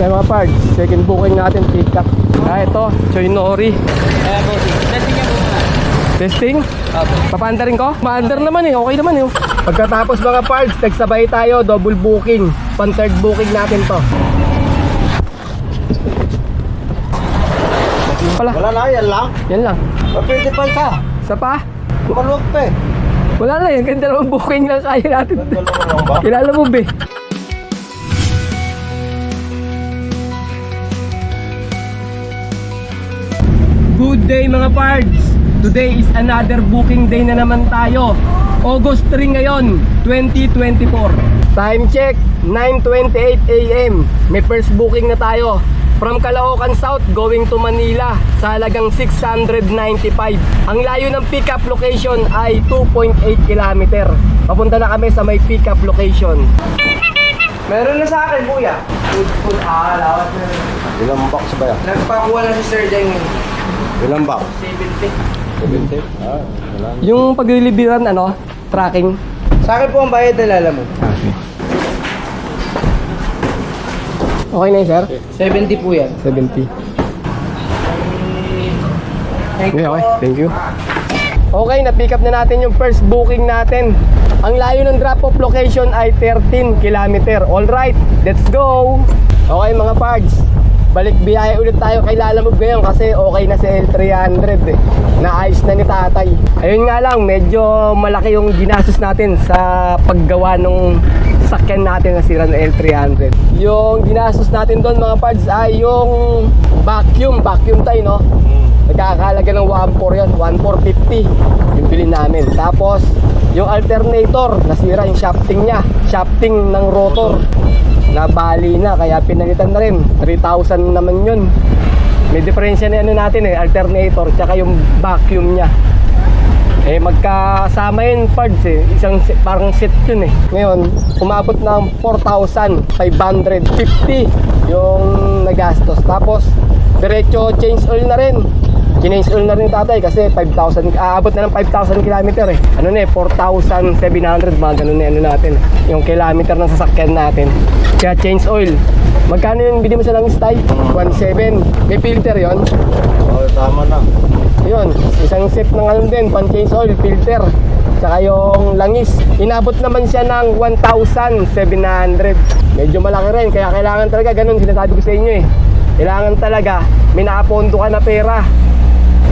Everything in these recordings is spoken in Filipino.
Kaya mga parts, second booking natin, pick up. Ito, Choy Nori. Testing niya muna. Testing? Papaanda rin ko? Maandar naman eh, okay naman eh. Pagkatapos mga parts, nagsabay tayo, double booking. Pan third booking natin to. Pala. Wala na, yan lang. Yan lang. Pwede pa isa. Isa pa? Maluwag pa eh. Wala na yan, ganda naman booking lang kaya natin. Dalawa lang ba? Kilala mo be? Good day mga pards! Today is another booking day na naman tayo. August 3 ngayon, 2024. Time check, 9:28 AM. May first booking na tayo. From Caloocan South going to Manila sa halagang 695. Ang layo ng pickup location ay 2.8 km. Papunta na kami sa may pickup location. Meron na sa akin, kuya. Food, lawat na. Ilang box ba yan? Nagpakuha na si Sir Deng. Ilang box? 70. 70? Ah, wala. Yung paglilibiran, tracking. Sa akin po ang bayad na lala mo. Okay na yun, sir? 70 po yan. 70. Thank Okay, you. okay. Thank you. Okay, na-pick up na natin yung first booking natin. Ang layo ng drop-off location ay 13 km. Alright, let's go! Okay mga pards, balik biyahe ulit tayo kay Lalamove ngayon kasi okay na si L300 eh. Naayos na ni tatay. Ayun nga lang, medyo malaki yung ginastos natin sa paggawa nung sakyan natin na sira ng L300. Yung ginastos natin doon mga pards ay yung vacuum tayo, no? Nagkakalaga ng 1.4 yan, 1.450 yung bilhin namin. Tapos yung alternator, nasira yung shafting ng rotor, nabali na kaya pinalitan na rin. 3,000 naman yun. May diferensya na natin eh, alternator tsaka yung vacuum nya. Eh magkasama yun parts eh, parang set yun eh. Ngayon umabot ng 4,550 yung nagastos. Tapos diretso change oil na rin. Change oil na rin tatay kasi 5,000, aabot na ng 5,000 kilometer eh. 4,700 mga ganun na natin. Yung kilometer ng sasakyan natin. Kaya change oil. Magkano yung bili mo sa langis tay? 1,700. May filter yon. Oh, tama na. Yun, isang set ng din, pan change oil, filter. Tsaka yung langis. Inabot naman siya ng 1,700. Medyo malaki rin, kaya kailangan talaga ganun, sinasabi ko sa inyo eh. Kailangan talaga, may nakapondo ka na pera.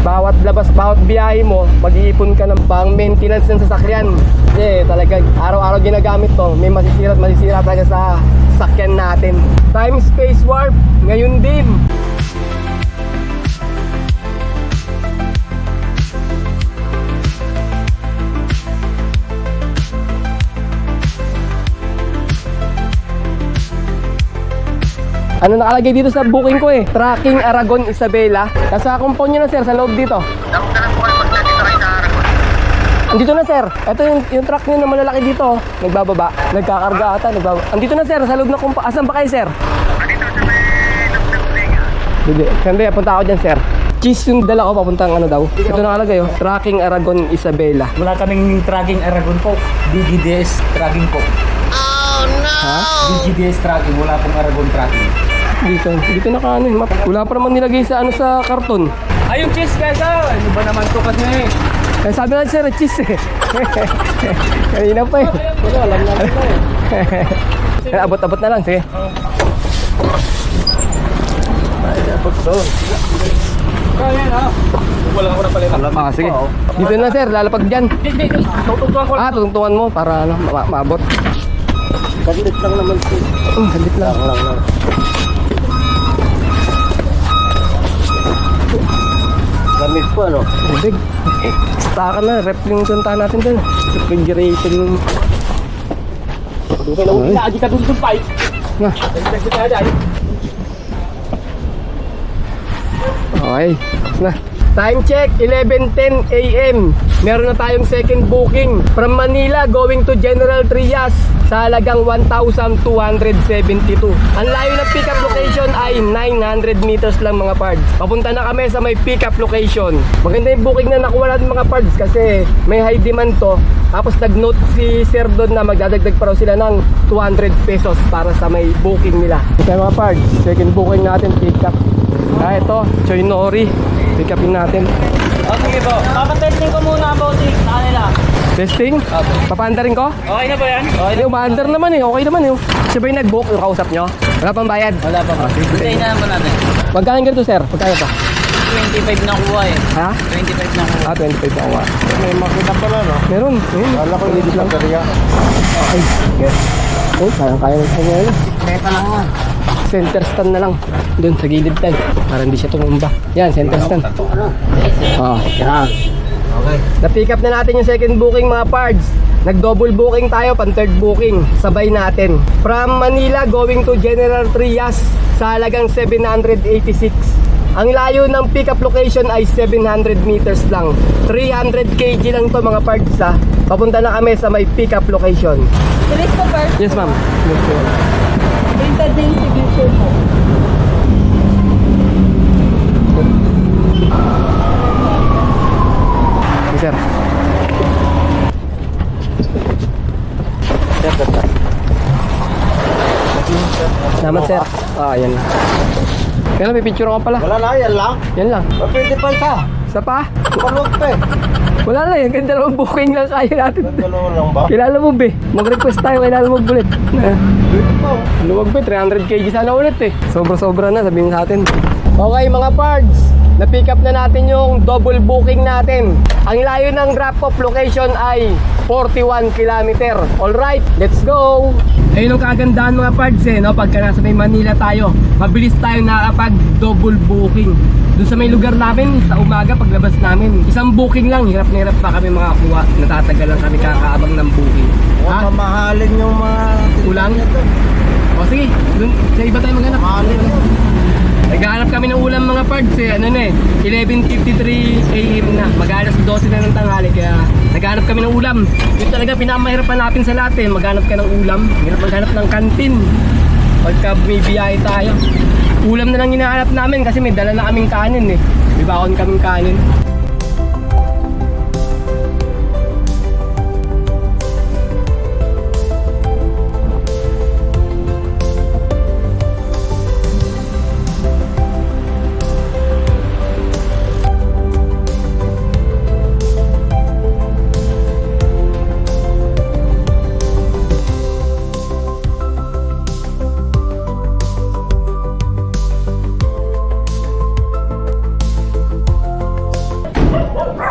Bawat labas, bawat biyahe mo, mag-iipon ka ng pang maintenance ng sasakyan. Kasi talaga, araw-araw ginagamit to. May masisira at masisira talaga sa sasakyan natin. Time space warp, ngayon din. Ano nakalagay dito sa booking ko eh? Tracking Aragon Isabela. Nasa compound nyo na sir, sa loob dito. Andito na sir. Ito yung truck nyo na malalaki dito. Nagbababa. Nagkakarga ata. Andito na sir, sa loob na compound. Asan ba kayo sir? Andito sa may nagdaga. Hindi. Sandali, punta ako dyan sir. Cheese yung dala ko, papuntang ano daw. Ito nakalagay oh. Tracking Aragon Isabela. Wala kaming tracking Aragon po. DGDS tracking po. Ha? DGDS tracking, wala pong Aragon tracking. Dito na ka ano eh. Wala pa naman nilagay sa sa karton. Ay, yung cheese guys, ano ba naman to kasi? Kaya sabi natin sir, cheese eh. Kanina pa eh. Wala, alam natin pa eh. Abot-abot na lang, sige. Abot to. Kaya na. Wala ko na pala. Sige. Dito na sir, lalapag dyan. Hindi. Tutungtuan ko. Tutungtungan mo para maabot. Kandit lang naman siya. Kandit lang. Lang. Lamig pa, no? Big. Staka na, rep yung tuntahan natin dun. Refrigeration yung... Dito na ulit na, ka dun pa eh. Na. Okay, na. Time check, 11:10 AM. Meron na tayong second booking from Manila going to General Trias sa halagang 1,272. Ang layo ng pickup location location ay 900 meters lang mga pards. Papunta na kami sa may pick-up location. Maganda yung booking na nakuha natin mga pards kasi may high demand to. Tapos nag-note si Sir doon na magdadagdag pa raw sila ng 200 pesos para sa may booking nila. Okay mga pards, second booking natin pick-up. Ito, Choy Nori. Pick-upin natin. O sige po, papatesting ko muna about sa kanila. Testing? Papaandarin ko? Okay na ba yan? Okay, umaandar naman eh. Okay naman eh. Siya ba yung nag-book? Yung kausap nyo? Wala pang bayad? Wala pa po. Hintayin na naman natin. Magkano ganito sir? Magkano to? 25 na kuha eh. Ha? 25 na kuha. 25 na kuha. May makita pala, no? Meron. Kala ko hindi lang kariya. Okay. Yes. Oh, kaya ng kanya yun. Teka lang nga. Center stand na lang. Doon sa gilid tayo. Para hindi siya tumumba. Yan, center stand. Yan. Okay. Na-pick up na natin yung second booking mga pards. Nag-double booking tayo, pan third booking. Sabay natin. From Manila going to General Trias sa halagang 786. Ang layo ng pick-up location ay 700 meters lang. 300 kg lang to mga pards ha. Papunta na kami sa may pick-up location. Bilis ko first. Yes ma'am. Printed na yung signature mo. Yes, sir. Salamat sir. Yan lang. Kaya may picture ka pala. Wala na, yan lang. Yan lang. Pwede pa isa. Isa pa? Palog pa eh. Wala na yan. Ganda naman booking lang kaya natin. Dalawa lang ba? Kilala mo be. Mag-request tayo. Kailangan mo bulit. Pwede pa. Luwag be. 300 kg sana ulit eh. Sobra-sobra na. Sabihin sa atin. Okay mga pards. Na-pick up na natin yung double booking natin. Ang layo ng drop-off location ay 41 km. Alright, let's go! Ayun ang kagandahan mga pards eh, no? Pagka nasa may Manila tayo, mabilis tayo nakakapag-double booking. Doon sa may lugar namin, sa umaga paglabas namin, isang booking lang, hirap na hirap pa kami makakuha. Natatagal lang kami kakaabang ng booking. Huwag mamahalin yung mga... Ulang? O sige, dun, sa iba tayo maghanap. Mahalin. Naghahanap kami ng ulam mga pards eh, 11:53 AM na, mag-alas 12 na ng tanghali, kaya naghahanap kami ng ulam. Yun talaga pinamahirapan natin sa lahat eh, maghanap ka ng ulam, hirap maghanap ng kantin pagka may biyahe tayo. Ulam na lang hinahanap namin kasi may dala na kaming kanin eh, may bakon kaming kanin.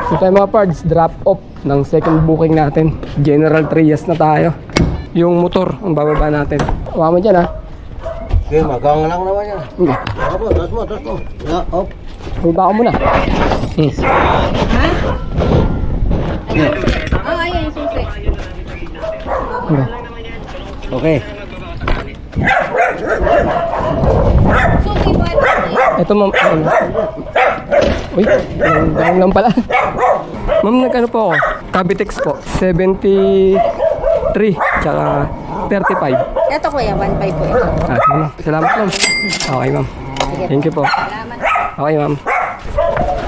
So tayo mga pards, drop off ng second booking natin. General Trias na tayo. Yung motor, ang bababa natin. Huwag mo dyan ha. Okay, magang lang naman yan. Hindi. Tas mo. Yeah, up. Baba ka muna. Oh, ayan yung susi. Okay. Susi ba? Ito ma'am. Uy, ang lang pala. Ma'am, nagkano po ako? Cavitex po. 73 tsaka 35. Ito kuya, 1.5 po ito. Sige ma'am. Salamat ma'am. Okay ma'am. Thank you po. Salamat. Okay ma'am.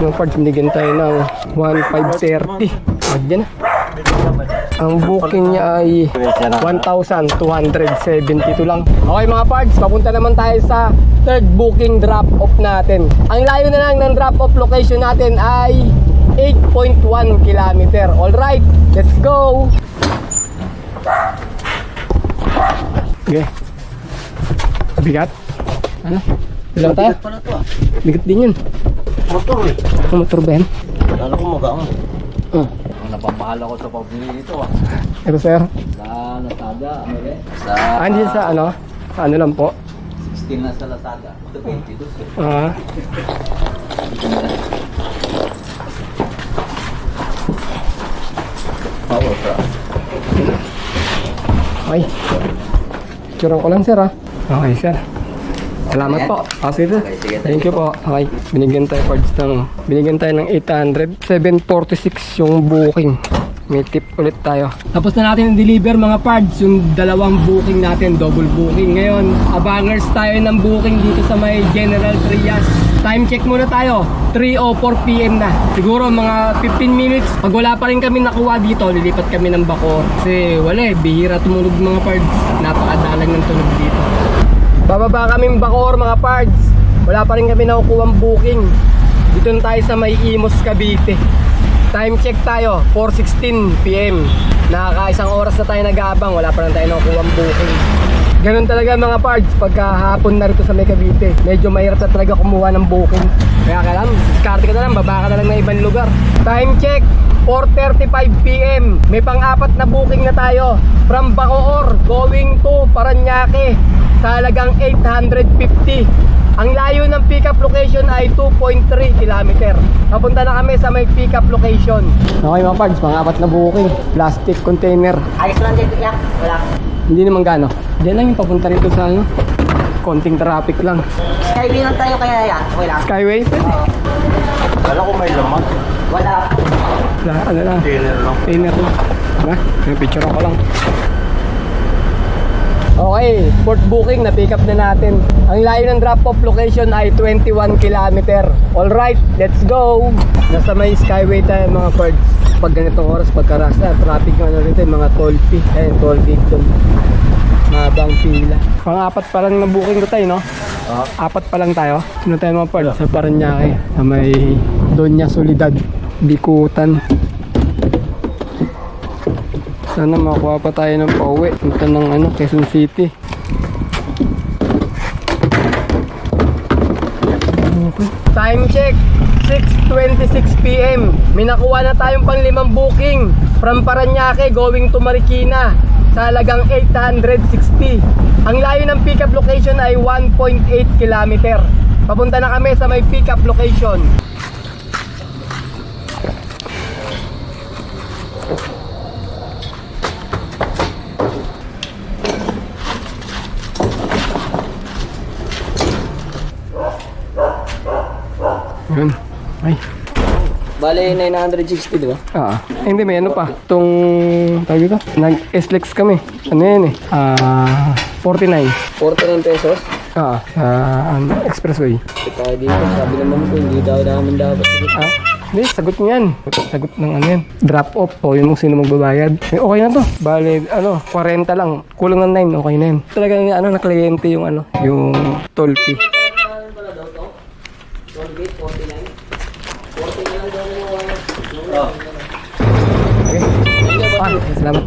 Mga parts, binigyan tayo ng 1,530. Wag yan. Ang booking niya ay 1,272 lang. Okay mga parts, papunta naman tayo sa third booking drop-off natin. Ang layo na lang ng drop-off location natin ay 8.1 km. Alright, let's go! Okay. Bigat? Ano? Bilang tayo? Pala to ah. Bigat din yun. Motor eh. Motor ba yan? Kala ko magang. Napamahal ako sa pabili nito ah. Ito sir. Sa Lazada, ano rin? Sa... Andiyan sa ano? Sa ano lang po? 16 na sa Lazada. Ito 22 eh. Power sa. Okay. Picture ko lang sir ha. Okay sir. Salamat po. Sige. Thank you po. Okay. Binigyan tayo ng 800. 746 yung booking. may tip ulit tayo. Tapos na natin deliver mga parts, yung dalawang booking natin, double booking. Ngayon, abangers tayo ng booking dito sa may General Trias. Time check muna tayo, 3:04 PM na. Siguro mga 15 minutes. Pag wala pa rin kami nakuha dito, lilipat kami ng Bacoor. Kasi wala bihira tumunog mga parts. Napakadalang ng tunog dito. Bababa kaming Bacoor mga parts. Wala pa rin kami nakukuha ang booking. Dito na tayo sa may Imos, Cavite. Time check tayo, 4:16 PM. Nakakaisang oras na tayo nag-aabang, wala pa rin tayo nakukuha ang booking. Ganun talaga mga parts, pagka hapon na rito sa may Cavite, medyo mahirap na talaga kumuha ng booking. Kaya kailangan, diskarte ka na lang, baba ka na lang ng ibang lugar. Time check, 4:35 PM. May pang-apat na booking na tayo. From Bacoor, going to Paranaque, sa halagang 850. Ang layo ng pick-up location ay 2.3 km. Papunta na kami sa may pick-up location. Okay mga parts, pang-apat na booking. Plastic container. Ayos lang dito, Yak. Wala. Hindi naman gano. Diyan lang yung papunta rito sa ano. Konting traffic lang. Skyway lang tayo kaya, Yak. Okay lang. Skyway? Oo. Kala ko may laman. Wala. Wala, ano lang. Dinner lang. Container lang. Diba? May picture ako lang. Okay, fourth booking, na-pick up na natin. Ang layo ng drop-off location ay 21 km. Alright, let's go! Nasa may skyway tayo mga birds. Pag ganitong oras, pagka-rush na, traffic nga na rin tayo, mga toll fee. Ayun, toll fee doon. Mabang pila. Pang-apat pa lang na booking ko tayo, no? Apat pa lang tayo. Sino tayo mga birds? Sa Paranaque, sa may Doña Soledad, Bikutan. Sana makuha pa tayo ng pauwi. Punta ng ano, Quezon City. Time check, 6:26 PM. May nakuha na tayong pang 5 booking. From Paranaque going to Marikina sa halagang 860. Ang layo ng pickup location ay 1.8 km. Papunta na kami sa may pickup location. Yun. Ay. Bale, 960, di ba? Hindi, may ano pa. Itong, tawag dito, nag-SLEX kami. Ano yan eh? 49. 49 pesos. Expressway. Ito dito, sabi naman ko, hindi daw namin dapat. Hindi, sagot niyan. Sagot ng ano yan. Drop off. O, yun mong sino magbabayad. Okay na to. Bale, 40 lang. Kulang ng 9, okay na yan. Talagang, na kliyente yung yung toll fee. Salamat.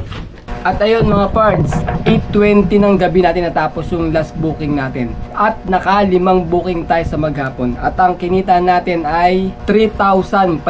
At ayun mga parts, 8:20 ng gabi natin natapos yung last booking natin. At naka-5 booking tayo sa maghapon. At ang kinita natin ay 3,550.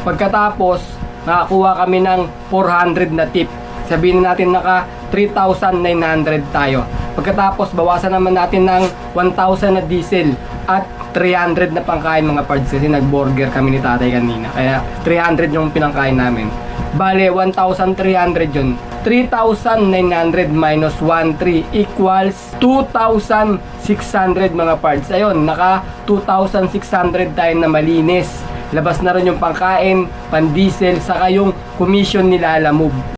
Pagkatapos, nakakuha kami ng 400 na tip. Sabihin natin naka 3,900 tayo. Pagkatapos, bawasan naman natin ng 1,000 na diesel at 300 na pangkain mga parts kasi nag-burger kami ni tatay kanina. Kaya 300 yung pinangkain namin. Bale, 1,300 yun. 3,900 minus 1,300 equals 2,600 mga parts. Ayun, naka 2,600 tayo na malinis. Labas na rin yung pangkain, pan-diesel, saka yung commission nila Lalamove.